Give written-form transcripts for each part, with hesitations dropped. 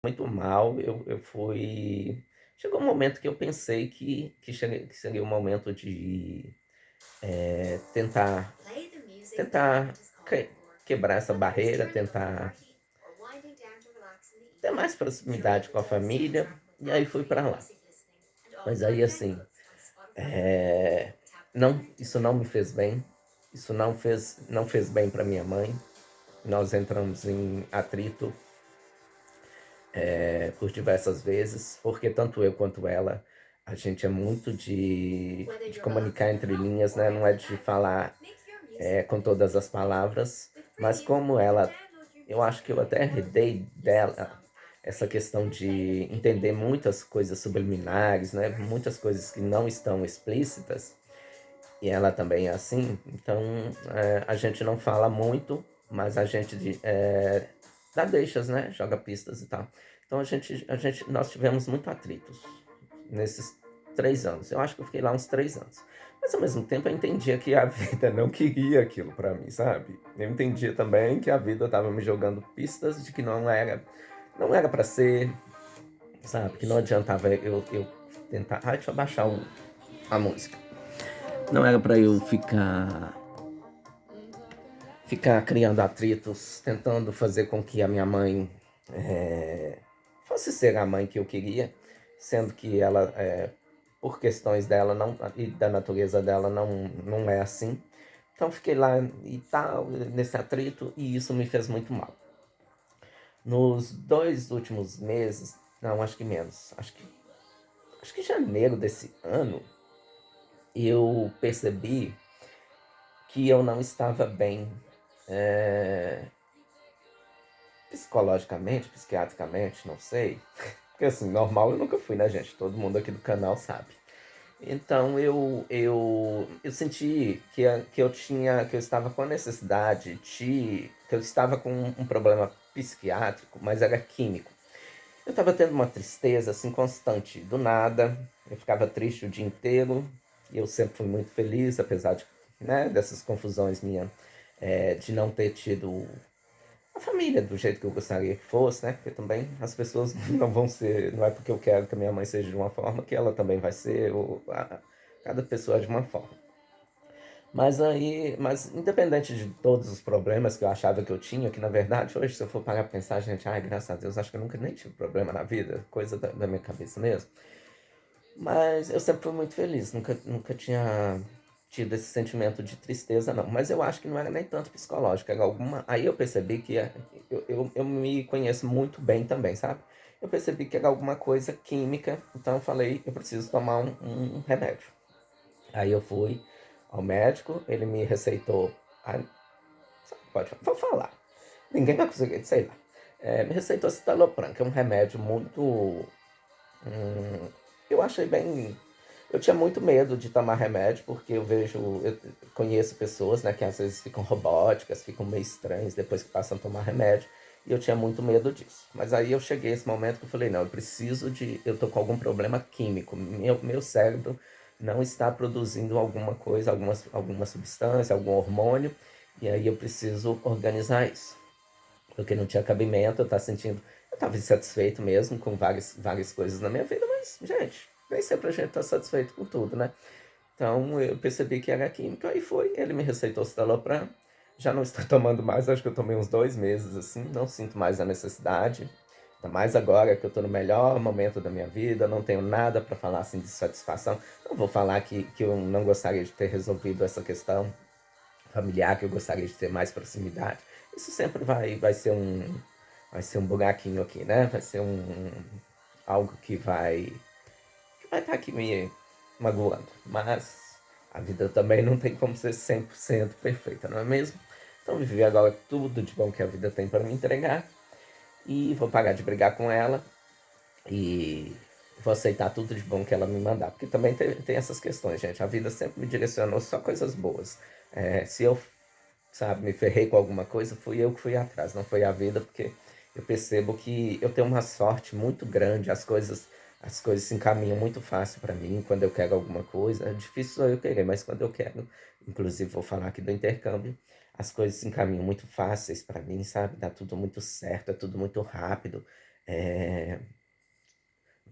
muito mal, eu fui chegou um momento que eu pensei que seria o momento de, tentar quebrar essa barreira, tentar ter mais proximidade com a família, e aí fui para lá. Mas aí, assim, não, isso não me fez bem, isso não fez bem para minha mãe. Nós entramos em atrito, por diversas vezes, porque tanto eu quanto ela, a gente é muito de comunicar entre linhas, né? Não é de falar com todas as palavras, mas como ela, eu acho que eu até herdei dela essa questão de entender muitas coisas subliminares, né? Muitas coisas que não estão explícitas, e ela também é assim, então a gente não fala muito, mas a gente dá deixas, né? Joga pistas e tal. Então nós tivemos muito atritos nesses 3 anos. Eu acho que eu fiquei lá uns 3 anos. Mas ao mesmo tempo eu entendia que a vida não queria aquilo pra mim, sabe? Eu entendia também que a vida tava me jogando pistas de que não era para ser, sabe? Que não adiantava eu tentar. Ai, deixa eu baixar a música. Não era para eu ficar criando atritos, tentando fazer com que a minha mãe fosse ser a mãe que eu queria, sendo que ela, por questões dela não, e da natureza dela, não é assim. Então fiquei lá e tal, nesse atrito, e isso me fez muito mal. Nos 2 últimos meses, não, acho que menos, acho que janeiro desse ano, eu percebi que eu não estava bem, é, psicologicamente, psiquiatricamente, não sei. Porque assim, normal eu nunca fui, né, gente? Todo mundo aqui do canal sabe. Então eu senti que eu estava com a necessidade que eu estava com um problema psiquiátrico, mas era químico. Eu estava tendo uma tristeza assim constante, do nada. Eu ficava triste o dia inteiro. E eu sempre fui muito feliz, apesar de, né, dessas confusões minhas, de não ter tido a família do jeito que eu gostaria que fosse, né? Porque também as pessoas não vão ser, não é porque eu quero que a minha mãe seja de uma forma que ela também vai ser, cada pessoa é de uma forma. Mas independente de todos os problemas que eu achava que eu tinha, que na verdade hoje se eu for parar pra pensar, gente, ai, graças a Deus, acho que eu nunca nem tive problema na vida, coisa da minha cabeça mesmo. Mas eu sempre fui muito feliz, nunca tinha tido esse sentimento de tristeza, não. Mas eu acho que não era nem tanto psicológico, era alguma. Aí eu percebi que eu me conheço muito bem também, sabe? Eu percebi que era alguma coisa química, então eu falei, eu preciso tomar um remédio. Aí eu fui ao médico, ele me receitou. Vou falar. Ninguém vai conseguir, sei lá. Me receitou citalopram, que é um remédio muito. Eu achei bem. Eu tinha muito medo de tomar remédio, porque eu conheço pessoas, né, que às vezes ficam robóticas, ficam meio estranhas depois que passam a tomar remédio, e eu tinha muito medo disso. Mas aí eu cheguei a esse momento que eu falei, não, eu tô com algum problema químico, meu cérebro não está produzindo alguma coisa, alguma substância, algum hormônio, e aí eu preciso organizar isso. Porque não tinha cabimento, eu estava insatisfeito mesmo com várias coisas na minha vida, mas, gente, nem sempre a gente está satisfeito com tudo, né? Então eu percebi que era química e foi. Ele me receitou citalopram. Já não estou tomando mais, acho que eu tomei uns 2 meses assim, não sinto mais a necessidade. Ainda mais agora que eu estou no melhor momento da minha vida, não tenho nada para falar assim de satisfação. Não vou falar que eu não gostaria de ter resolvido essa questão familiar, que eu gostaria de ter mais proximidade. Isso sempre vai ser um buraquinho aqui, né? Vai ser algo que vai estar aqui me magoando. Mas a vida também não tem como ser 100% perfeita, não é mesmo? Então viver agora tudo de bom que a vida tem para me entregar e vou parar de brigar com ela e vou aceitar tudo de bom que ela me mandar. Porque também tem essas questões, gente. A vida sempre me direcionou só coisas boas. Se eu, sabe, me ferrei com alguma coisa, fui eu que fui atrás, não foi a vida, porque eu percebo que eu tenho uma sorte muito grande, as coisas se encaminham muito fácil para mim quando eu quero alguma coisa. É difícil só eu querer, mas quando eu quero, inclusive vou falar aqui do intercâmbio, as coisas se encaminham muito fáceis para mim, sabe? Dá tudo muito certo, é tudo muito rápido. É,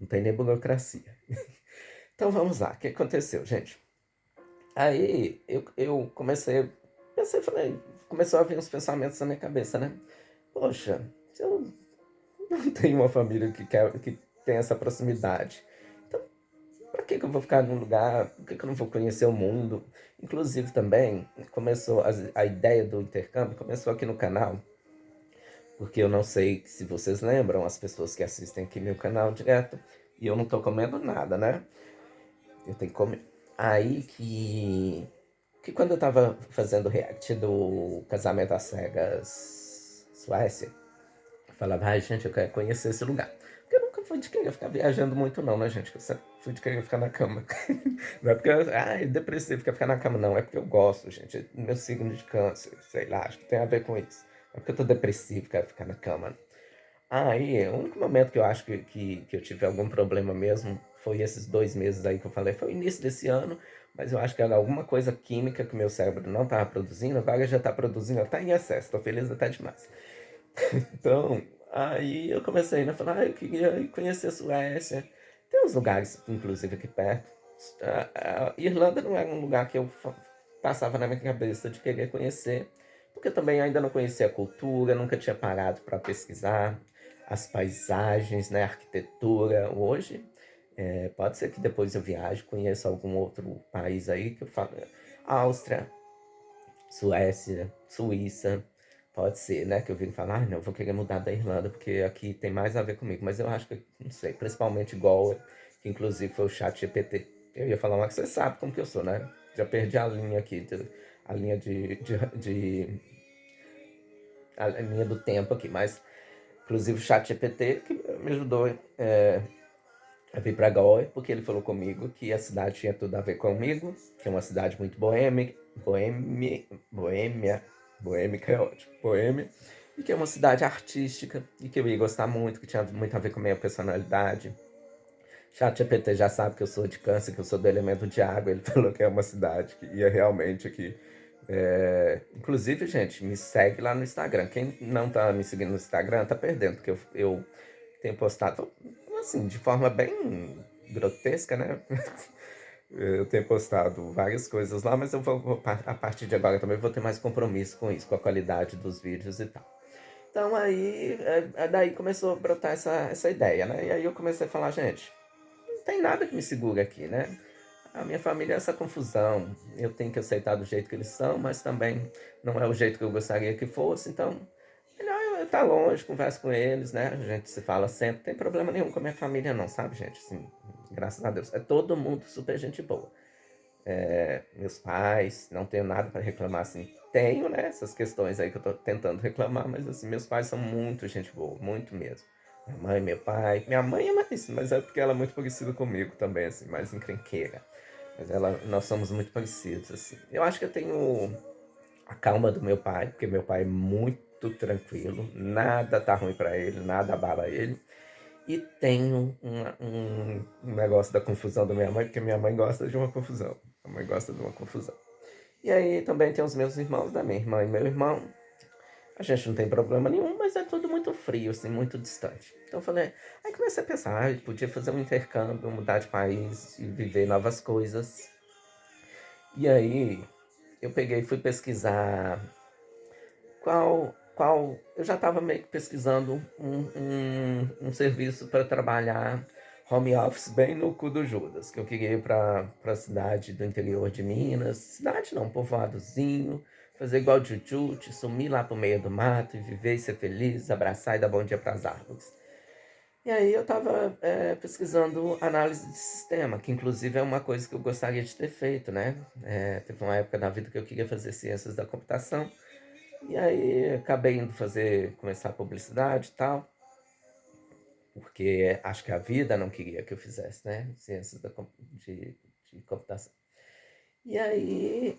não tem nem burocracia. Então vamos lá, o que aconteceu, gente? Aí eu falei, começou a vir uns pensamentos na minha cabeça, né? Poxa, se eu não tenho uma família que tem essa proximidade, então pra que eu vou ficar num lugar? Por que eu não vou conhecer o mundo? Inclusive também começou a ideia do intercâmbio, começou aqui no canal, porque eu não sei se vocês lembram, as pessoas que assistem aqui meu canal direto, e eu não tô comendo nada, né? Eu tenho que comer. Aí que quando eu tava fazendo o react do Casamento às Cegas Suécia, eu falava, ai gente, eu quero conhecer esse lugar. Porque eu nunca fui de querer ficar viajando muito não, né gente? Eu sempre fui de querer ficar na cama. Não é porque, é depressivo quer ficar na cama, não. É porque eu gosto, gente. Meu signo de câncer, sei lá, acho que tem a ver com isso. Não é porque eu tô depressivo, quero ficar na cama. Aí, o único momento que eu acho que eu tive algum problema mesmo foi esses 2 meses aí que eu falei. Foi o início desse ano, mas eu acho que era alguma coisa química que o meu cérebro não estava produzindo, agora já está produzindo até em excesso, tô feliz até demais. Então, aí eu comecei, né, a falar, eu queria ir conhecer a Suécia. Tem uns lugares, inclusive, aqui perto. A Irlanda não era um lugar que eu passava na minha cabeça de querer conhecer, porque eu também ainda não conhecia a cultura, nunca tinha parado para pesquisar as paisagens, né, a arquitetura. Hoje, pode ser que depois eu viaje, conheça algum outro país aí que eu falo, Áustria, Suécia, Suíça, pode ser, né? Que eu vi falar, ah, não, eu vou querer mudar da Irlanda porque aqui tem mais a ver comigo. Mas eu acho que, não sei, principalmente igual, que inclusive foi o chat GPT. Eu ia falar, mas você sabe como que eu sou, né? Já perdi a linha aqui, a linha a linha do tempo aqui, mas inclusive o chat GPT que me ajudou a vir para Galway, porque ele falou comigo que a cidade tinha tudo a ver comigo, que é uma cidade muito boêmica é ótimo, boêmia, e que é uma cidade artística, e que eu ia gostar muito, que tinha muito a ver com a minha personalidade. ChatGPT já sabe que eu sou de câncer, que eu sou do elemento de água, ele falou que é uma cidade que ia realmente aqui. Inclusive, gente, me segue lá no Instagram. Quem não tá me seguindo no Instagram tá perdendo, porque eu tenho postado, assim, de forma bem grotesca, né? Eu tenho postado várias coisas lá, mas a partir de agora também vou ter mais compromisso com isso, com a qualidade dos vídeos e tal. Então aí, daí começou a brotar essa ideia, né? E aí eu comecei a falar, gente, não tem nada que me segure aqui, né? A minha família é essa confusão. Eu tenho que aceitar do jeito que eles são, mas também não é o jeito que eu gostaria que fosse. Então, melhor eu estar longe, converso com eles, né? A gente se fala sempre. Não tem problema nenhum com a minha família, não, sabe, gente? Assim, graças a Deus. É todo mundo super gente boa. Meus pais, não tenho nada para reclamar, assim. Tenho, né? Essas questões aí que eu tô tentando reclamar, mas assim, meus pais são muito gente boa, muito mesmo. Minha mãe, meu pai. Minha mãe é mais, mas é porque ela é muito parecida comigo também, assim, mais encrenqueira. Mas nós somos muito parecidos, assim. Eu acho que eu tenho a calma do meu pai, porque meu pai é muito tranquilo, nada tá ruim para ele, nada abala ele. E tenho um negócio da confusão da minha mãe, porque minha mãe gosta de uma confusão. A mãe gosta de uma confusão. E aí também tem os meus irmãos, da minha irmã e meu irmão. A gente não tem problema nenhum, mas é tudo muito frio, assim, muito distante. Então eu falei, aí comecei a pensar, podia fazer um intercâmbio, mudar de país e viver novas coisas. E aí eu peguei e fui pesquisar qual. Eu já estava meio que pesquisando um serviço para trabalhar home office bem no cu do Judas, que eu queria ir para a cidade do interior de Minas, cidade não, um povoadozinho, fazer igual o Jujute, sumir lá pro meio do mato e viver e ser feliz, abraçar e dar bom dia para as árvores. E aí eu estava pesquisando análise de sistema, que inclusive é uma coisa que eu gostaria de ter feito, né? Teve uma época na vida que eu queria fazer ciências da computação, e aí acabei indo começar a publicidade e tal, porque acho que a vida não queria que eu fizesse, né? Ciências de computação. E aí,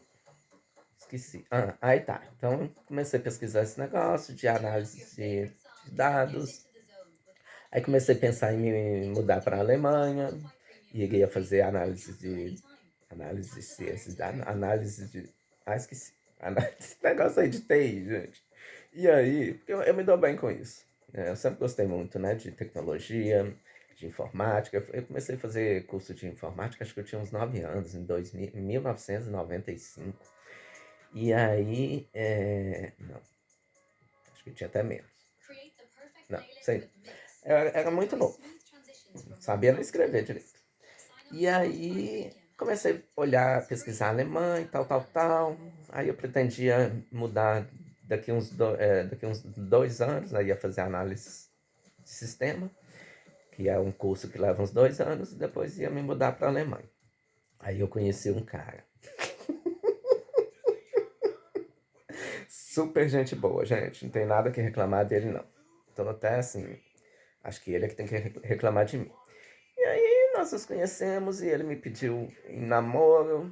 esqueci. Aí tá. Então comecei a pesquisar esse negócio de análise de dados. Aí comecei a pensar em me mudar para a Alemanha, e iria fazer análise de ciências, análise de. Ah, esqueci. Esse negócio aí de TI, gente. E aí, porque eu me dou bem com isso. Eu sempre gostei muito, né, de tecnologia, de informática. Eu comecei a fazer curso de informática, acho que eu tinha uns 9 anos, em 1995. E aí, não, acho que tinha até menos. Não, sei. Era muito novo, não sabia nem escrever direito. E aí comecei a olhar, pesquisar alemã e tal, tal, tal. Aí eu pretendia mudar daqui uns 2 anos, aí ia fazer análise de sistema, que é um curso que leva uns 2 anos, e depois ia me mudar para a Alemanha. Aí eu conheci um cara, super gente boa, gente, não tem nada que reclamar dele não. Então até assim, acho que ele é que tem que reclamar de mim. E aí nós nos conhecemos e ele me pediu em namoro,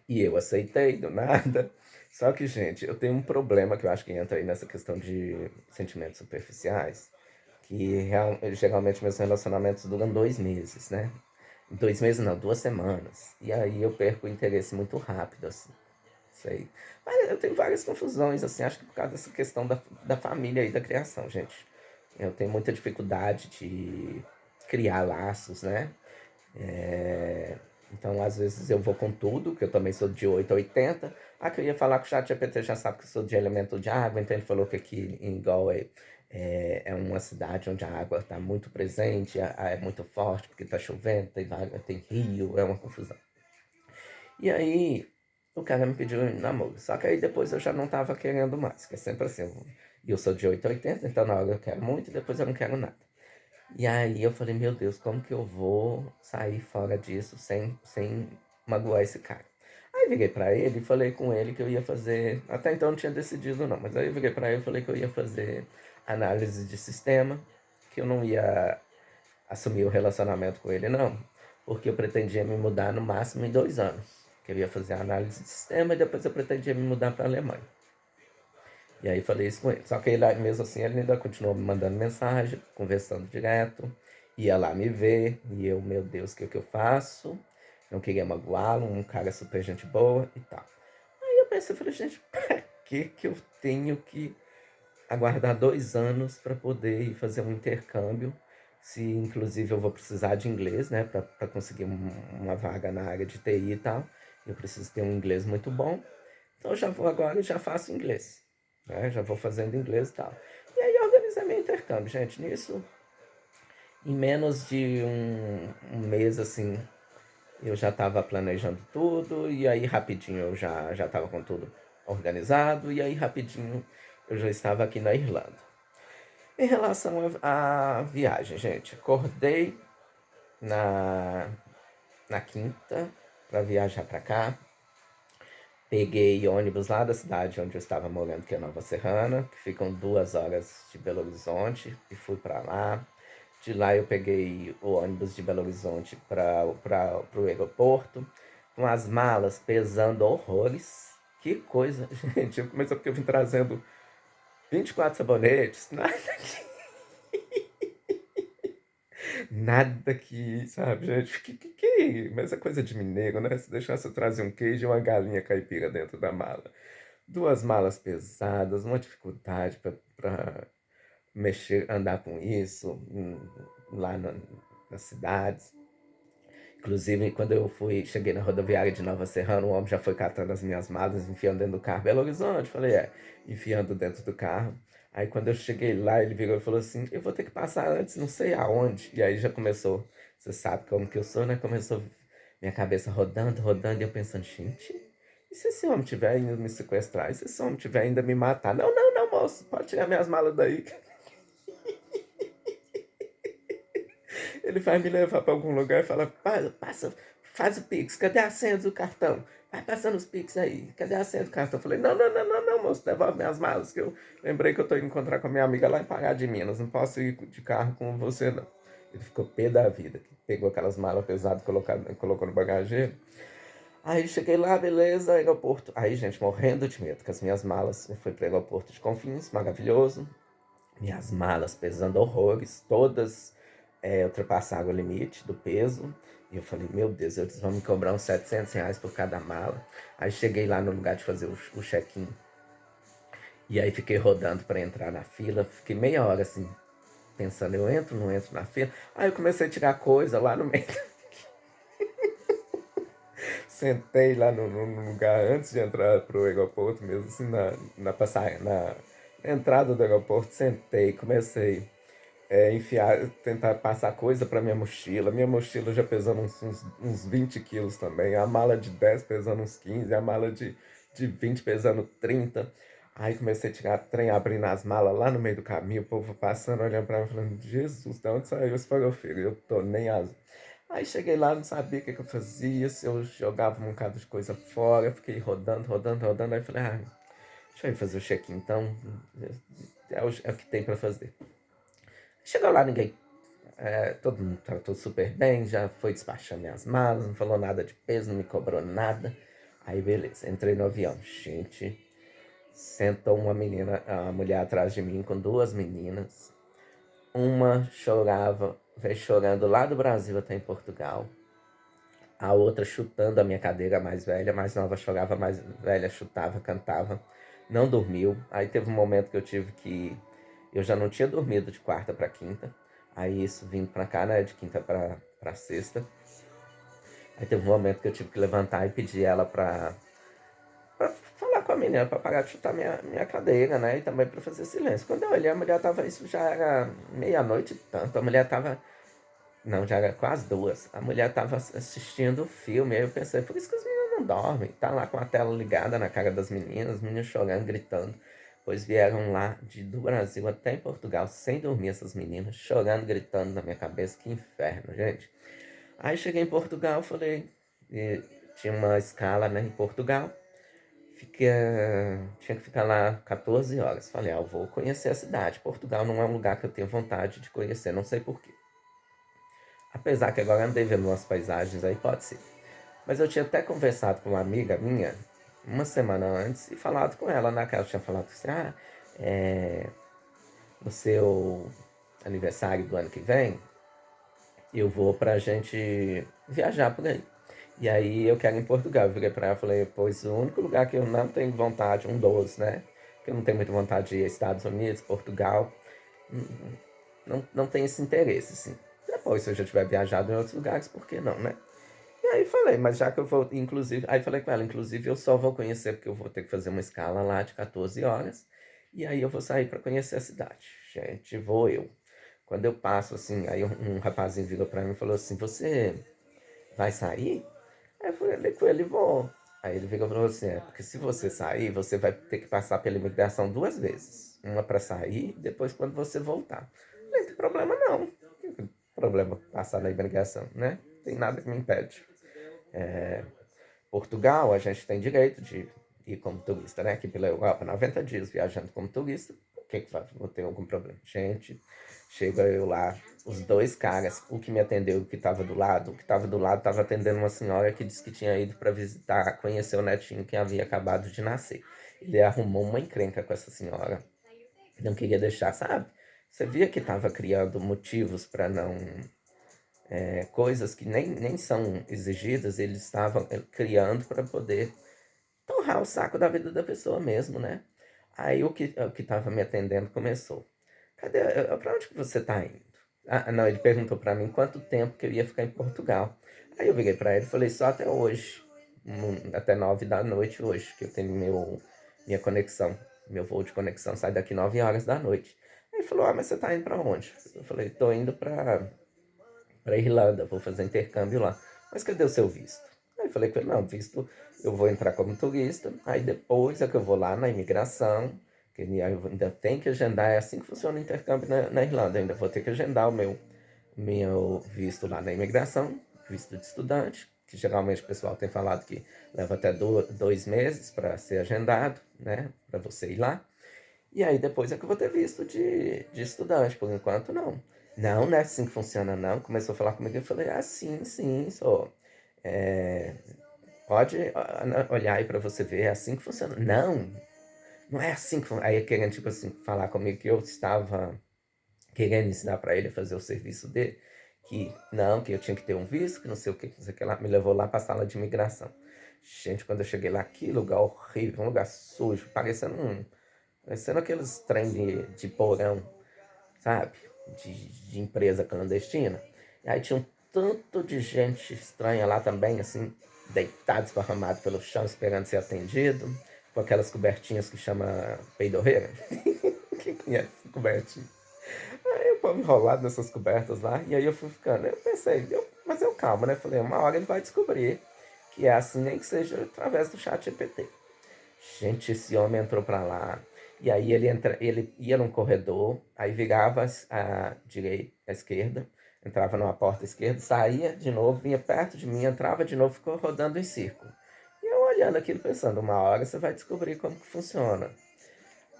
e eu aceitei do nada. Só que, gente, eu tenho um problema que eu acho que entra aí nessa questão de sentimentos superficiais, que geralmente meus relacionamentos duram 2 meses, né? 2 meses não, 2 semanas. E aí eu perco o interesse muito rápido, assim. Sei. Mas eu tenho várias confusões, assim, acho que por causa dessa questão da família e da criação, gente. Eu tenho muita dificuldade de criar laços, né? É, então, às vezes, eu vou com tudo, que eu também sou de 8 a 80. Ah, que eu ia falar com o chat GPT, já sabe que eu sou de elemento de água, então ele falou que aqui em Galway é uma cidade onde a água está muito presente, é muito forte, porque está chovendo, tem rio, é uma confusão. E aí, o cara me pediu em namoro. Só que aí depois eu já não tava querendo mais, que é sempre assim. Eu sou de 8 a 80, então na hora eu quero muito e depois eu não quero nada. E aí eu falei, meu Deus, como que eu vou sair fora disso sem magoar esse cara? Aí virei pra ele e falei com ele que eu ia fazer. Até então eu não tinha decidido não, mas aí eu virei pra ele e falei que eu ia fazer análise de sistema, que eu não ia assumir o relacionamento com ele, não, porque eu pretendia me mudar no máximo em 2 anos. Que eu ia fazer a análise de sistema e depois eu pretendia me mudar para a Alemanha. E aí falei isso com ele. Só que ele, mesmo assim, ele ainda continuou me mandando mensagem, conversando direto, ia lá me ver, e eu, meu Deus, o que eu faço? Não queria magoá-lo, um cara super gente boa e tal. Aí eu pensei, falei, gente, pra que eu tenho que aguardar 2 anos para poder ir fazer um intercâmbio? Se inclusive eu vou precisar de inglês, né, para conseguir uma vaga na área de TI e tal. Eu preciso ter um inglês muito bom. Então eu já vou agora e já faço inglês, né? Já vou fazendo inglês e tal. E aí eu organizei meu intercâmbio, gente. Nisso, em menos de um mês, assim, eu já estava planejando tudo. E aí rapidinho eu já estava com tudo organizado. E aí rapidinho eu já estava aqui na Irlanda. Em relação à viagem, gente, acordei na, na quinta para viajar para cá. Peguei ônibus lá da cidade onde eu estava morando, que é Nova Serrana, que ficam 2 horas de Belo Horizonte, e fui para lá. De lá eu peguei o ônibus de Belo Horizonte para o aeroporto, com as malas pesando horrores. Que coisa, gente. Eu comecei porque eu vim trazendo 24 sabonetes, nada nada que, sabe, gente? Mas é coisa de mineiro, né? Se deixasse eu trazer um queijo e uma galinha caipira dentro da mala. 2 malas pesadas, uma dificuldade para mexer, andar com isso lá nas cidades. Inclusive, quando eu cheguei na rodoviária de Nova Serrana, o homem já foi catando as minhas malas, enfiando dentro do carro. Belo Horizonte, falei, enfiando dentro do carro. Aí quando eu cheguei lá, ele virou e falou assim, eu vou ter que passar antes, não sei aonde. E aí já começou, você sabe como que eu sou, né? Começou minha cabeça rodando, rodando, e eu pensando, gente, e se esse homem tiver indo me sequestrar? E se esse homem tiver ainda me matar? Não, não, não, moço, pode tirar minhas malas daí. Ele vai me levar para algum lugar e fala, passa, faz o Pix, cadê a senha do cartão? Vai passando os Pix aí, cadê a senha do cartão? Eu falei, não, não, não, não, não, moço, devolve minhas malas, que eu lembrei que eu tô indo encontrar com a minha amiga lá em Pará de Minas, não posso ir de carro com você, não. Ele ficou pé da vida, pegou aquelas malas pesadas e colocou no bagageiro. Aí cheguei lá, beleza, aeroporto. Aí, gente, morrendo de medo, com as minhas malas. Eu fui pro aeroporto de Confins, maravilhoso. Minhas malas pesando horrores, todas ultrapassaram o limite do peso. E eu falei, meu Deus, eles vão me cobrar uns R$ 700 por cada mala. Aí cheguei lá no lugar de fazer o check-in. E aí fiquei rodando para entrar na fila, fiquei meia hora assim, pensando, eu entro, não entro na fila. Aí eu comecei a tirar coisa lá no meio. Sentei lá no lugar antes de entrar pro aeroporto mesmo, assim, na passagem, na entrada do aeroporto, sentei, comecei enfiar, tentar passar coisa para minha mochila. Minha mochila já pesando uns 20 quilos também, a mala de 10 pesando uns 15, a mala de 20 pesando 30. Aí comecei a tirar trem, abrindo as malas lá no meio do caminho, o povo passando, olhando para mim, falando, Jesus, de onde saiu esse farofeiro? Eu tô nem as... Aí cheguei lá, não sabia o que eu fazia, se eu jogava um bocado de coisa fora, fiquei rodando, rodando, rodando, aí falei, deixa eu ir fazer o check-in então, é o que tem para fazer. Chegou lá, ninguém. Todo mundo estava tudo super bem, já foi despachando minhas malas, não falou nada de peso, não me cobrou nada. Aí beleza, entrei no avião. Gente, sentou uma menina, a mulher atrás de mim com duas meninas. Uma chorava, veio chorando lá do Brasil até em Portugal. A outra chutando a minha cadeira, mais velha, mais nova chorava, mais velha chutava, cantava. Não dormiu. Aí teve um momento que eu tive que... Eu já não tinha dormido de quarta para quinta. Aí isso vindo para cá, né, de quinta para sexta. Aí teve um momento que eu tive que levantar e pedir ela pra falar com a menina, pra parar de chutar minha cadeira, né? E também pra fazer silêncio. Quando eu olhei, a mulher tava... Isso já era meia-noite e tanto. A mulher tava... Não, já era quase duas. A mulher tava assistindo o filme. Aí eu pensei, por isso que os meninos não dormem. Tá lá com a tela ligada na cara das meninas, os meninos chorando, gritando. Pois vieram lá do Brasil até em Portugal, sem dormir, essas meninas, chorando, gritando na minha cabeça. Que inferno, gente. Aí cheguei em Portugal, falei... tinha uma escala, né, em Portugal. Tinha que ficar lá 14 horas. Falei, eu vou conhecer a cidade. Portugal não é um lugar que eu tenho vontade de conhecer, não sei porquê. Apesar que agora andei vendo umas paisagens aí, pode ser. Mas eu tinha até conversado com uma amiga minha, uma semana antes, e falado com ela, naquela tinha falado assim, no seu aniversário do ano que vem, eu vou pra gente viajar por aí. E aí eu quero ir em Portugal. Eu virei pra ela e falei, pois o único lugar que eu não tenho vontade, um dos, né? Que eu não tenho muita vontade de ir, Estados Unidos, Portugal. Não tenho esse interesse, assim. Depois, se eu já tiver viajado em outros lugares, por que não, né? E aí falei, mas já que eu vou, inclusive, aí falei com ela, inclusive eu só vou conhecer porque eu vou ter que fazer uma escala lá de 14 horas, e aí eu vou sair para conhecer a cidade. Gente, vou eu. Quando eu passo assim, aí um rapazinho virou para mim e falou assim, você vai sair? Aí eu falei com ele, vou. Aí ele virou e falou assim, porque se você sair, você vai ter que passar pela imigração duas vezes. Uma para sair, e depois quando você voltar. Não tem problema não. Não tem problema passar na imigração, né? Não tem nada que me impede. Portugal, a gente tem direito de ir como turista, né? Aqui pela Europa, 90 dias viajando como turista. Por que vou ter algum problema? Gente, chega eu lá, os dois caras, o que me atendeu, o que estava do lado, o que estava do lado estava atendendo uma senhora que disse que tinha ido para visitar, conhecer o netinho que havia acabado de nascer. Ele arrumou uma encrenca com essa senhora. Não queria deixar, sabe? Você via que estava criando motivos para não coisas que nem são exigidas, eles estavam criando para poder torrar o saco da vida da pessoa mesmo, né? Aí o que estava me atendendo começou. Cadê? Para onde que você está indo? Não, ele perguntou para mim quanto tempo que eu ia ficar em Portugal. Aí eu virei para ele e falei, só até hoje. Até 9 da noite hoje, que eu tenho minha conexão. Meu voo de conexão sai daqui 9 horas da noite. Aí ele falou, mas você está indo para onde? Eu falei, tô indo para Irlanda, vou fazer intercâmbio lá. Mas cadê o seu visto? Aí eu falei com ele, não, visto, eu vou entrar como turista, aí depois é que eu vou lá na imigração, que eu ainda tem que agendar, é assim que funciona o intercâmbio na Irlanda, eu ainda vou ter que agendar meu visto lá na imigração, visto de estudante, que geralmente o pessoal tem falado que leva até 2 meses para ser agendado, né, para você ir lá. E aí depois é que eu vou ter visto de estudante, por enquanto não. Não, não é assim que funciona não. Começou a falar comigo e eu falei, sim, sim, sou. É, pode olhar aí pra você ver, é assim que funciona. Não, não é assim que funciona. Aí querendo, tipo assim, falar comigo que eu estava querendo ensinar pra ele a fazer o serviço dele, que não, que eu tinha que ter um visto, que não sei o que, sei o que lá, me levou lá pra sala de imigração. Gente, quando eu cheguei lá, que lugar horrível, um lugar sujo, parecendo parecendo aqueles trem de porão, sabe? De empresa clandestina. E aí tinha um tanto de gente estranha lá também, assim, deitado, esparramado pelo chão, esperando ser atendido, com aquelas cobertinhas que chama peidorreira. Quem conhece cobertinha? Aí o povo enrolado nessas cobertas lá, e aí eu fui ficando. Eu pensei, mas eu calma, né? Falei, uma hora ele vai descobrir que é assim, nem que seja através do chat GPT. Gente, esse homem entrou pra lá. E aí ele ia num corredor, aí virava a direita, a esquerda, entrava numa porta esquerda, saía de novo, vinha perto de mim, entrava de novo, ficou rodando em círculo. E eu olhando aquilo, pensando, uma hora você vai descobrir como que funciona.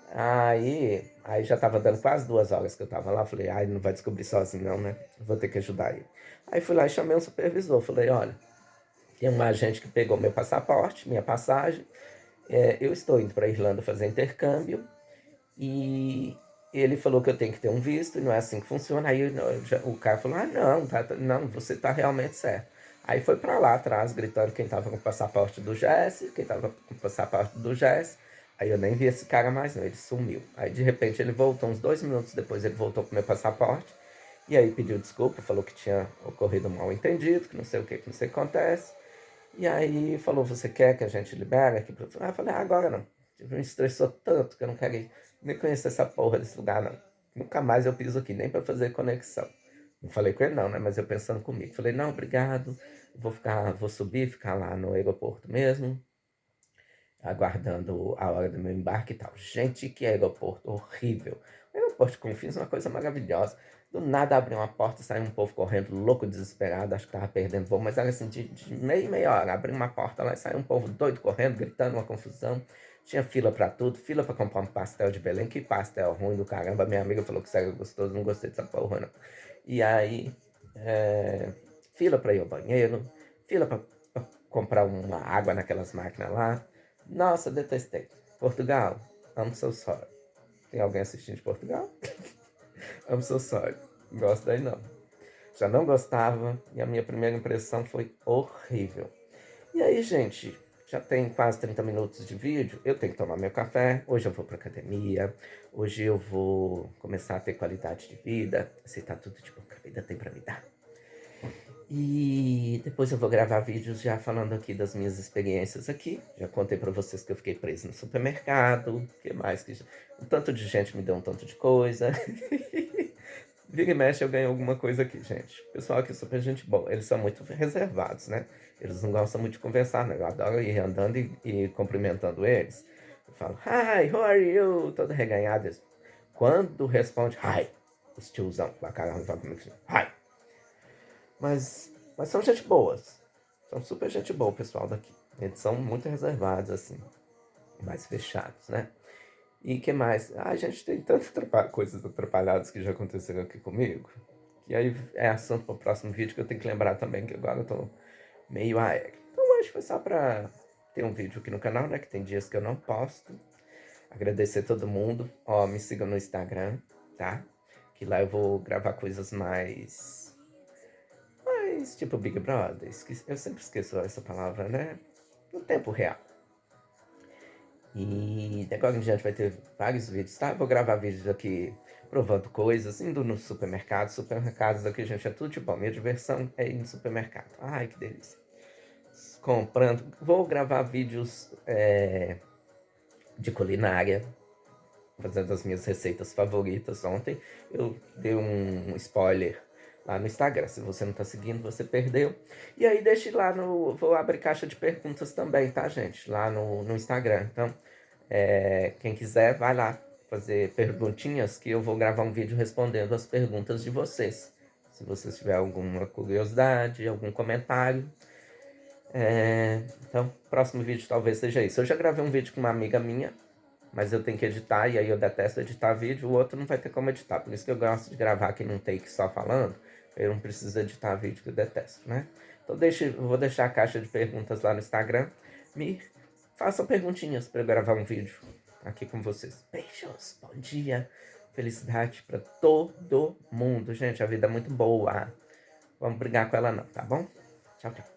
Aí já tava dando quase 2 horas que eu tava lá, falei, ai, não vai descobrir sozinho não, né? Vou ter que ajudar ele. Aí fui lá e chamei um supervisor, falei, olha, tem um agente que pegou meu passaporte, minha passagem, eu estou indo para a Irlanda fazer intercâmbio e ele falou que eu tenho que ter um visto e não é assim que funciona. Aí o cara falou, não, não, você tá realmente certo. Aí foi para lá atrás, gritando quem tava com o passaporte do Jesse, quem tava com o passaporte do Jesse. Aí eu nem vi esse cara mais não, ele sumiu. Aí de repente ele voltou, uns 2 minutos depois ele voltou com meu passaporte. E aí pediu desculpa, falou que tinha ocorrido um mal entendido, que não sei o que não sei o que acontece. E aí falou, você quer que a gente libere aqui? Eu falei, agora não. Me estressou tanto que eu não quero nem conhecer essa porra desse lugar, não. Nunca mais eu piso aqui, nem para fazer conexão. Não falei com ele não, né? Mas eu pensando comigo. Falei, não, obrigado. Vou subir, ficar lá no aeroporto mesmo, aguardando a hora do meu embarque e tal. Gente, que aeroporto horrível. O aeroporto de Confins é uma coisa maravilhosa. Do nada abriu uma porta, saiu um povo correndo, louco, desesperado, acho que tava perdendo voo, mas era assim, de meia hora, abriu uma porta lá e saiu um povo doido correndo, gritando, uma confusão. Tinha fila pra tudo, fila pra comprar um pastel de Belém, que pastel ruim do caramba. Minha amiga falou que isso era gostoso, não gostei dessa porra, não. E aí, é, fila pra ir ao banheiro, fila pra comprar uma água naquelas máquinas lá. Nossa, detestei. Portugal, I'm so sorry. Tem alguém assistindo de Portugal? I'm so sorry. Gosto daí não. Já não gostava e a minha primeira impressão foi horrível. E aí, gente, já tem quase 30 minutos de vídeo. Eu tenho que tomar meu café. Hoje eu vou pra academia. Hoje eu vou começar a ter qualidade de vida. Aceitar tudo de bom que a vida tem pra me dar. E depois eu vou gravar vídeos já falando aqui das minhas experiências aqui. Já contei pra vocês que eu fiquei preso no supermercado. O que mais? Um tanto de gente me deu um tanto de coisa. Vira e mexe eu ganho alguma coisa aqui, gente. O pessoal aqui é super gente boa. Eles são muito reservados, né? Eles não gostam muito de conversar, né? Eu adoro ir andando e cumprimentando eles. Eu falo, hi, how are you? Todo reganhado. Quando responde, hi, os tiozão com a cara arranjada comigo assim, hi. Mas são gente boas. São super gente boa o pessoal daqui. Eles são muito reservados, assim. Mais fechados, né? E que mais? Ah, gente, tem tantas coisas atrapalhadas que já aconteceram aqui comigo. E aí é assunto para o próximo vídeo que eu tenho que lembrar também, que agora eu tô meio aéreo. Então hoje foi só pra ter um vídeo aqui no canal, né? Que tem dias que eu não posto. Agradecer a todo mundo. Ó, me sigam no Instagram, tá? Que lá eu vou gravar coisas mais tipo Big Brother. Eu sempre esqueço essa palavra, né? No tempo real. E de agora em diante vai ter vários vídeos, tá? Vou gravar vídeos aqui provando coisas, indo no supermercado. Supermercados aqui, gente, é tudo de bom. Minha diversão é ir no supermercado. Ai, que delícia. Comprando. Vou gravar vídeos de culinária, fazendo as minhas receitas favoritas. Ontem eu dei um spoiler lá no Instagram. Se você não tá seguindo, você perdeu. E aí deixe lá no... Vou abrir caixa de perguntas também, tá, gente? Lá no Instagram. Então, quem quiser, vai lá fazer perguntinhas que eu vou gravar um vídeo respondendo as perguntas de vocês. Se vocês tiverem alguma curiosidade, algum comentário. Então, próximo vídeo talvez seja isso. Eu já gravei um vídeo com uma amiga minha, mas eu tenho que editar, e aí eu detesto editar vídeo, o outro não vai ter como editar. Por isso que eu gosto de gravar aqui num take só falando, eu não preciso editar vídeo que eu detesto, né? Então eu vou deixar a caixa de perguntas lá no Instagram. Me façam perguntinhas para eu gravar um vídeo aqui com vocês. Beijos, bom dia, felicidade para todo mundo. Gente, a vida é muito boa. Vamos brigar com ela não, tá bom? Tchau, tchau.